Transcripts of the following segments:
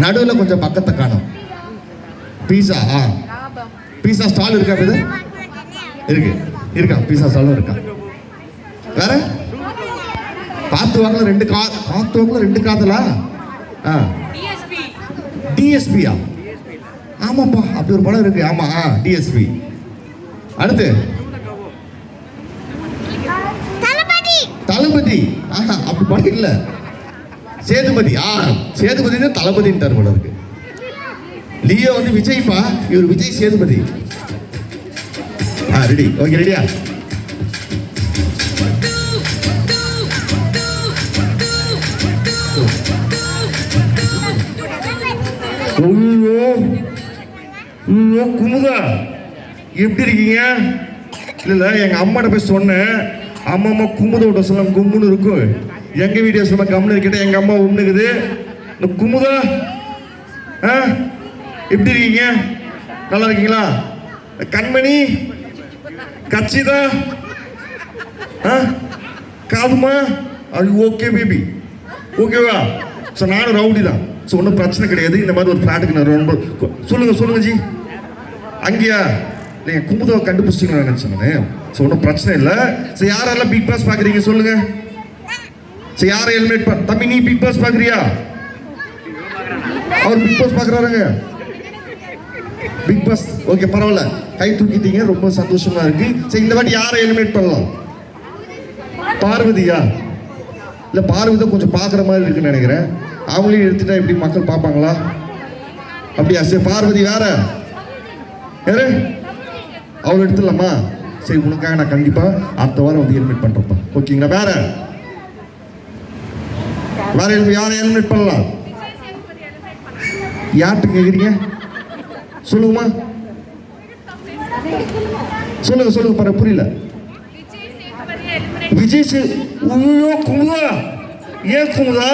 நடுவில் கொஞ்சம் பக்கத்தை காணும். பீஸா. பீஸா ஸ்டால் இருக்கா? இது இருக்கு, இருக்கா? பீஸா ஸ்டாலும் இருக்கா? வேற காத்து வாங்கல ரெண்டு காத்து வாங்கல ரெண்டு காதலா? டிஎஸ்பியா? ஆமாப்பா, அப்படி ஒரு படம் இருக்கு. ஆமா, டிஎஸ்பி. அடுத்து தளபதி. அப்படி படம் இல்ல. சேதுபதி. சேதுபதி தான் தளபதின்ட்டார் போல இருக்கு. லியோ வந்து விஜய்ப்பா, இவர் விஜய் சேதுபதி. ரெடி? ஓகே, ரெடியா? குமுதா எப்படி இருக்கீங்க? இல்ல எங்க அம்மாட்ட போய் சொன்னேன். அம்மா குமுதோட சொல்ல கும்முன்னு இருக்கும். எங்க வீடியோ சொல்ல கம்முன்னு இருக்கிட்ட எங்க அம்மா உண்ணுக்குது. குமுதா எப்படி இருக்கீங்க? நல்லா இருக்கீங்களா? கண்மணி, கச்சிதா, காதுமா, அது ஓகே பேபி, ஓகேவா? ஸோ நானும் ரவுடி தான். ஸோ ஒன்றும் பிரச்சனை கிடையாது. இந்த மாதிரி ஒரு ஃப்ளாட்டுக்கு நான் ரொம்ப சொல்லுங்க ஜி. அங்கேயா? நீங்கள் குமுதாவை கண்டுபிடிச்சிங்களா நினச்சேன். ஸோ ஒன்றும் பிரச்சனை இல்லை. ஸோ யாரெல்லாம் பிக் பாஸ் பார்க்குறீங்க சொல்லுங்க. ஸோ யாரை ஹெல்மெட் தம்பி, நீ பிக் பாஸ் பார்க்குறியா? அவர் பிக் பாஸ் பார்க்குறாருங்க. பிக் பாஸ் ஓகே, பரவாயில்ல, கை தூக்கிட்டீங்க, ரொம்ப சந்தோஷமா இருக்கு. சரி, இந்த வாட்டி யாரை எலிமினேட் பண்ணலாம்? பார்வதியா? இல்லை, பார்வதி கொஞ்சம் பார்க்குற மாதிரி இருக்குன்னு நினைக்கிறேன். அவங்களையும் எடுத்துட்டா எப்படி மக்கள் பார்ப்பாங்களா? அப்படியா? சரி, பார்வதி வேற யாரு? அவளை எடுத்துடலாமா? சரி, உனக்காக நான் கண்டிப்பா அடுத்த வாரம் வந்து எலிமினேட் பண்றப்பா. ஓகேங்களா? வேற யாரை எலிமினேட் பண்ணலாம்? யார்கிட்ட கேக்குறீங்க? சொல்லுங்கம்மா, சொல்லுங்க பாரு, புரியல. விஜய் குமுதா. ஏன் குமுதா?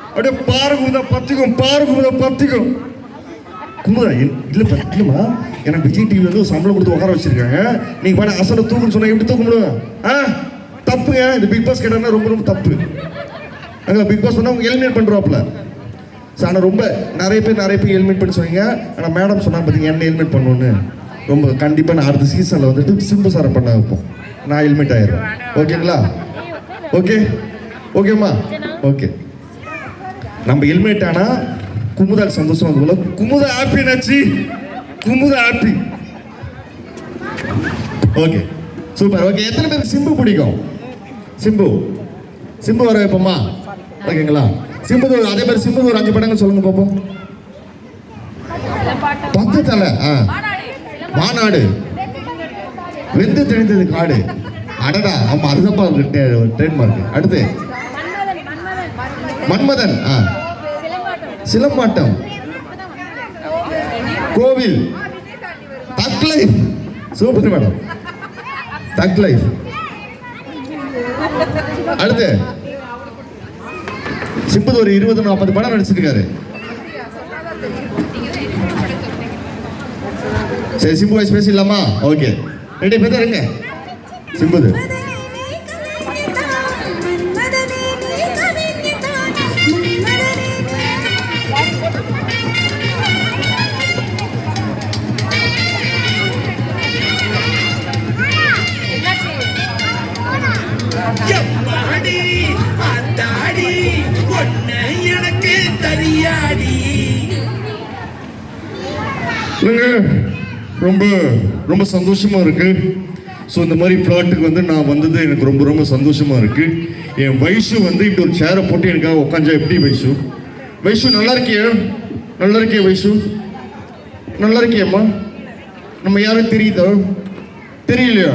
அப்படியே பாருங்க, பத்திக்கும் குமுதா. இல்லம்மா, எனக்கு விஜய் டிவில வந்து சம்பளம் கொடுத்து உட்கார வச்சிருக்காங்க. நீங்க பாரு அசல தூக்குன்னு சொன்னா எப்படி தூக்க முடியும்? தப்புங்க. இந்த பிக் பாஸ் கேட்டா ரொம்ப தப்பு. பிக் பாஸ் சொன்னா உங்க எலிமினேட் பண்றாப்ல. ஆனால் ரொம்ப நிறைய பேர் எலிமினேட் பண்ணி சொன்னீங்க. ஆனால் மேடம் சொன்னா பார்த்தீங்க என்ன எலிமினேட் பண்ணணும்னு. ரொம்ப கண்டிப்பாக நான் அடுத்த சீசனில் வந்துட்டு சிம்பு சாரை பண்ண வைப்போம். நான் எலிமினேட் ஆயிடுறேன். ஓகேங்களா? ஓகேம்மா? ஓகே. நம்ம எலிமினேட் ஆனால் குமுதாக்கு சந்தோஷம் வந்து போல. Kumudha happy notch. Kumudha happy. Okay, super. Okay, எத்தனை பேருக்கு சிம்பு பிடிக்கும்? சிம்பு வர வைப்போமா? ஓகேங்களா? சிம்பு அதே மாதிரி சிம்பு ஒரு 5 படங்கள் சொல்லுங்க பாப்போம். 10 தலை. மாநாடு, வெந்து தெளிந்தது காடு. அடடா, ஆமா, அதுதான் ட்ரேட்மார்க். அடுத்து மன்மதன், சிலம்பாட்டம், கோவில், தக் லைஃப். சூப்பர் மேடம், தக் லைஃப். அடுத்து சிம்பு ஒரு 20-40 படம் நடிச்சிருக்காரு. சரி, சிம்பு வாய்ஸ் பேசிடலாமா? ஓகே, ரெடி பேர் இருங்க. சிம்பு ரொம்ப சந்தோஷமா இருக்கு. ஸோ இந்த மாதிரி பிளாட்டுக்கு வந்து நான் வந்தது எனக்கு ரொம்ப சந்தோஷமா இருக்கு. என் வைஷு வந்து இப்படி ஒரு சேரை போட்டு எனக்காக உட்காந்தா எப்படி? வைஷு நல்லா இருக்கியா? வைஷு நல்லா இருக்கியம்மா? நம்ம யாரும் தெரியுதா? தெரியலையா?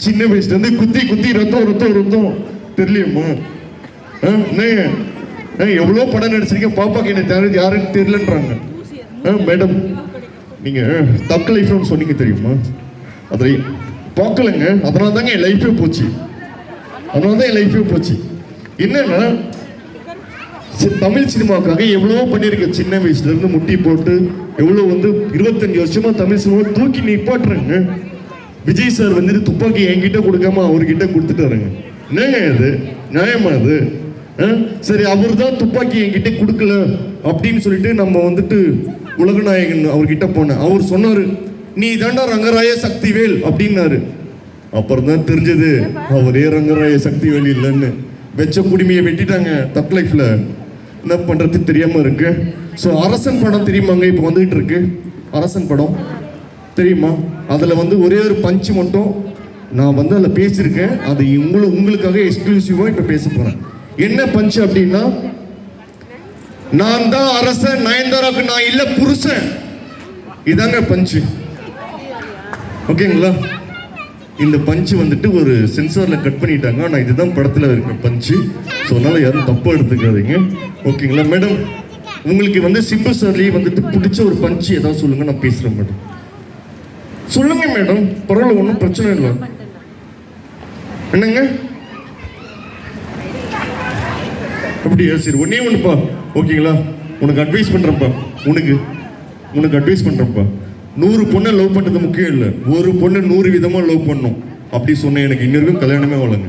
சின்ன வயசுல இருந்து குத்தி ரத்தம் தெரியலையம்மா? எவ்வளோ படம் நடிச்சிருக்கேன். பாப்பாக்கு என்ன தெரியாது, யாருன்னு தெரியலன்றாங்க. மேடம், நீங்க தக் லைஃப்னு சொன்னீங்க தெரியுமா? அதை பார்க்கலங்க. அதனால தாங்க என் லைஃபே போச்சு. என்னன்னா, தமிழ் சினிமாவுக்காக எவ்வளவோ பண்ணியிருக்கேன். சின்ன வயசுல இருந்து முட்டி போட்டு எவ்வளோ வந்து 25 வருஷமா தமிழ் சினிமா தூக்கி நிப்பாட்டுறேங்க. விஜய் சார் வந்துட்டு துப்பாக்கி என்கிட்ட கொடுக்காம அவர்கிட்ட கொடுத்துட்டாருங்க. என்னங்க இது? நியாயமா இது? சரி, அவர் தான் துப்பாக்கி என்கிட்ட கொடுக்கல அப்படின்னு சொல்லிட்டு நம்ம வந்துட்டு உலகநாயகன் அவர்கிட்ட போனேன். அவர் சொன்னாரு, நீ தாண்டா ரங்கராய சக்திவேல் அப்படின்னாரு. அப்புறம் தான் தெரிஞ்சது அவரே ரங்கராய சக்திவேல் இல்லைன்னு. வெச்ச குடிமையை வெட்டிட்டாங்க தக் லைஃப்ல. என்ன பண்றது தெரியாம இருக்கு. ஸோ அரசன் படம் தெரியுமாங்க, இப்போ வந்துகிட்டு இருக்கு அரசன் படம் தெரியுமா? அதுல வந்து ஒரே ஒரு பஞ்ச் மட்டும் நான் வந்து அதில் பேசியிருக்கேன். அது உங்களுக்காக எக்ஸ்க்ளூசிவா இப்ப பேச போறேன். என்ன பஞ்ச் அப்படின்னா, நான் தான் அரசன், நயன்தாராவுக்கு நான் இல்ல புருஷன். இதாங்க பஞ்சு. ஓகேங்களா? இந்த பஞ்சு வந்துட்டு ஒரு சென்சார்ல கட் பண்ணிட்டாங்க. ஆனா இதுதான் படத்துல இருக்க பஞ்சு. ஸோ அதனால யாரும் தப்பா எடுத்துக்காதீங்க. ஓகேங்களா மேடம்? உங்களுக்கு வந்து சிம்பு சார்லயே வந்துட்டு பிடிச்ச ஒரு பஞ்சு ஏதாவது சொல்லுங்க, நான் பேசுறேன் மேடம். சொல்லுங்க மேடம், பரவாயில்ல, ஒன்றும் பிரச்சனை இல்லை. என்னங்க அப்படியா? சரி, ஒன்னே ஒண்ணுப்பா. ஓகேங்களா? உனக்கு அட்வைஸ் பண்றப்பா. உனக்கு அட்வைஸ் பண்றப்பா. 100 பொண்ணை லவ் பண்றது முக்கியம் இல்லை, ஒரு பொண்ணை 100 விதமா லவ் பண்ணும். அப்படி சொன்ன எனக்கு இன்னொருக்கும் கல்யாணமே வளங்க.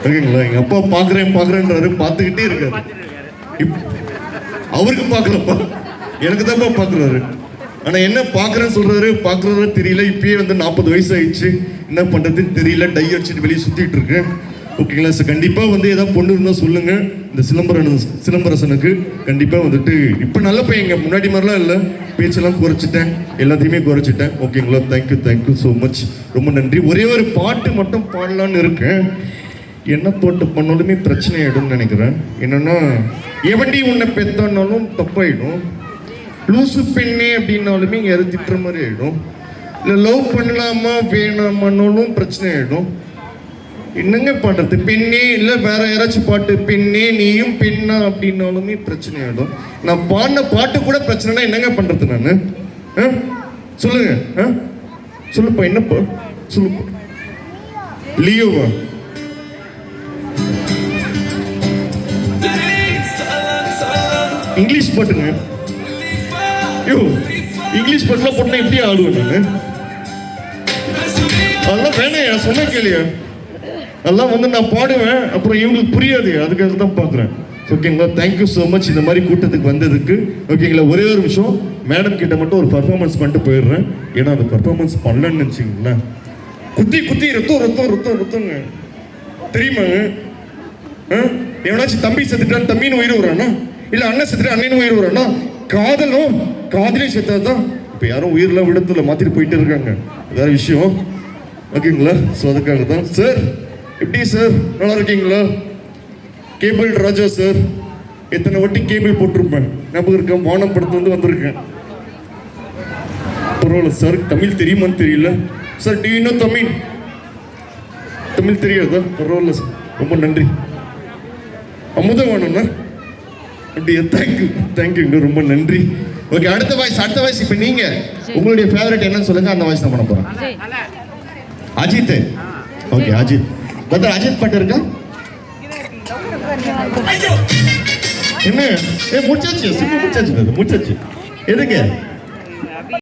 ஓகேங்களா? எங்க அப்பா பாக்குறேன்றாரு, பார்த்துக்கிட்டே இருக்காரு. அவருக்கு பார்க்கலப்பா, எனக்கு தான்ப்பா பார்க்குறாரு. ஆனா என்ன பார்க்குறாரு தெரியல. இப்பயே வந்து 40 வயசு ஆயிடுச்சு, என்ன பண்றதுன்னு தெரியல. டை அடிச்சுட்டு வெளியே சுத்திட்டு இருக்கேன். ஓகேங்களா? சார் கண்டிப்பா வந்து ஏதாவது பொண்ணு இருந்தா சொல்லுங்க. இந்த சிலம்பரசனுக்கு கண்டிப்பா வந்துட்டு இப்ப நல்ல பையங்க, முன்னாடி மாதிரிலாம் இல்லை. பேச்செல்லாம் குறைச்சிட்டேன், எல்லாத்தையுமே குறைச்சிட்டேன். ஓகேங்களா? தேங்க்யூ ஸோ மச், ரொம்ப நன்றி. ஒரே ஒரு பாட்டு மட்டும் பாடலான்னு இருக்கேன். என்ன பாட்டு பண்ணாலுமே பிரச்சனை ஆயிடும்னு நினைக்கிறேன். என்னன்னா, எவண்டி உன்னை பெத்தானாலும் தப்பாயிடும், லூசு பெண்ணே அப்படின்னாலுமே யாரும் திட்டுற மாதிரி ஆயிடும், இல்லை லவ் பண்ணலாமா வேணாமான்னாலும் பிரச்சனை ஆயிடும். என்னங்க பாடுறது? பெண்ணே இல்லை வேற யாராச்சும் பாட்டு, பெண்ணே நீயும் பெண்ணா அப்படின்னாலுமே பிரச்சனை ஆயிடும். நான் பாடின பாட்டு கூட பிரச்சனைனா என்னங்க பண்றது நான்? சொல்லுங்க, சொல்லுப்பா, என்னப்பா சொல்லுப்பா. லியோவா? இங்கிலீஷ் பாட்டுங்க. ஐயோ, இங்கிலீஷ் பாட்டுலாம் போட்டா எப்படி ஆடுவேன் நான்? அதெல்லாம் வேணாம், சொன்ன கேளியா. அதெல்லாம் வந்து நான் பாடுவேன், அப்புறம் இவங்களுக்கு புரியாது, அதுக்காக தான் பார்க்குறேன். ஓகேங்களா? தேங்க்யூ ஸோ மச் இந்த மாதிரி கூட்டத்துக்கு வந்ததுக்கு. ஓகேங்களா? ஒரே ஒரு விஷயம், மேடம் கிட்ட மட்டும் ஒரு பர்ஃபார்மன்ஸ் பண்ணிட்டு போயிடுறேன். ஏன்னா அந்த பர்ஃபார்மன்ஸ் பண்ணலன்னு நினச்சிங்களேன், குத்தி ரத்தங்க தெரியுமாங்க? எவனாச்சும் தம்பி செத்துட்டான் தம்பின்னு உயிர் விடுறானா, இல்லை அண்ணன் செத்துட்டு அண்ணன் உயிர் விடுறானா? காதலையும் செத்தாதான். இப்போ யாரும் உயிரெலாம் விடத்துல மாற்றிட்டு போயிட்டு இருக்காங்க, வேற விஷயம். ஓகேங்களா? ஸோ அதுக்காக தான். சார் எப்படி சார், நல்லா இருக்கீங்களா? கேபிள் ராஜா சார், எத்தனை வாட்டி கேபிள் போட்டிருப்பேன் ஞாபகம் இருக்கேன். வானம் படத்துல வந்து வந்திருக்கேன். பரவாயில்ல சார், தமிழ் தெரியுமான்னு தெரியல. Sir do you know Tamil தெரியாதா? பரவாயில்ல சார், ரொம்ப நன்றி. அமுதவானண்ணா அப்படியே? தேங்க்யூ ரொம்ப நன்றி. ஓகே, அடுத்த வாய்ஸ். இப்போ நீங்க உங்களுடைய ஃபேவரட் என்னன்னு சொல்லுங்க, அந்த வாய்ஸ் தான் பண்ண போறோம். அஜித். ஓகே, அஜித். அஜித் பாட்டு இருக்கா? என்ன முடிச்சாச்சு எதுக்கு